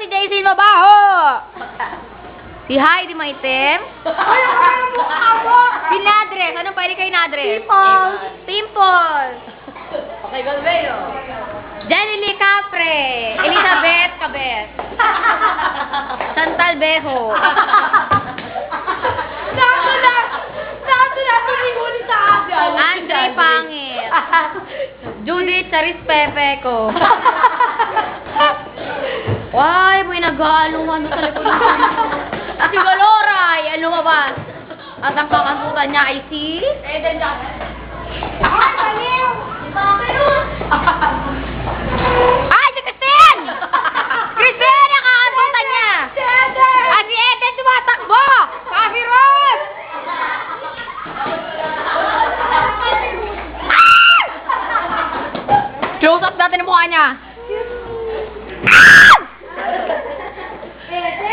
si Daisy mabaho! Si Heidi maitim. Ay, ang mukha mo! Si Nadres. Anong pwede kay Nadres? Pimples. Pimples. Okay, Galveo. Jenny Capre. Elizabeth Cabez. Chantal Bejo. Nato na pinihuli sa akin. Andre Pangit. Judith Charis Pepe ko. Why, may nag-aaluhan sa likod ng si Valoray, ano lumabas. At ang kakantutan niya ay si... Eden Jackson. Ay, baliw! Ay, si Christine! Christine, ang kakantutan niya! Si Eden! At si Eden tumatakbo! Kahirap! Close up natin ang mukha niya.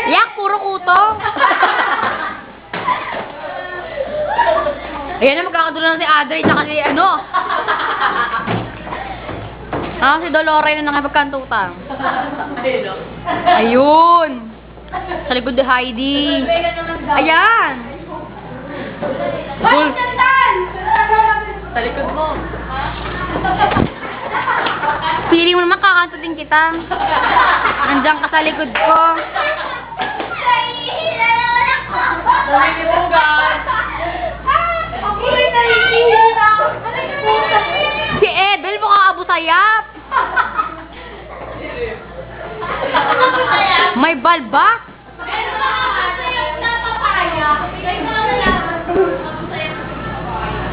Yak, puro kuto. Ayan na, magkakadulan na si Adre, tsaka si ano. Si Dolores na nakipagkantutan. Ayun. Sa likod ni Heidi. Ayan. Gul. Sa likod mo. Pili mo naman, kakantutin kita. Nandiyan ka sa likod ko. Si Edel, mukhang abusayap. May balbak.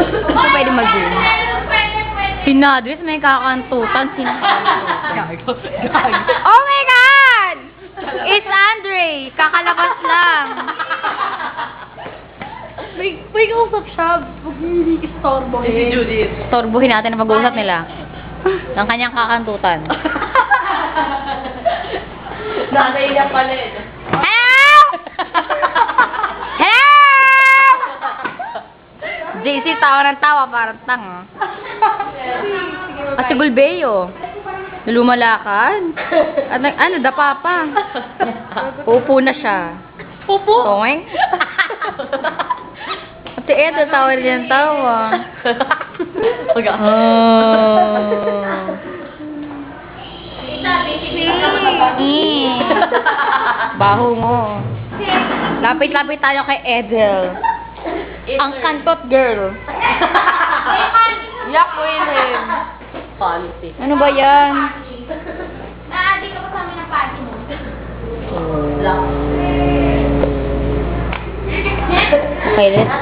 Ito pwede mag-zoom. Si Nadris may kakantutan. Oh my God! It's Andre. Kakalabas lang. May kausap siya. Huwag hindi istorbo. Si Judith. Torbuhin natin ang pag-uusap nila. Ang kanyang kakantutan. Nanay niya pala eh. Hello! Hello! JC, tawa ng tawa, parang tanga. At si Gulbeo, lumalakad. At ano, dapa pa. Upo na siya. Pupo? Toing. At si Edo, tawa rin yung tawa. Baho mo. Lapit-lapit tayo kay Edel. Ang kantot girl. Yak Wilhelm. Policy. Ano ba yan? Naadi ka pa sa amin ng party mo. Okay, let's...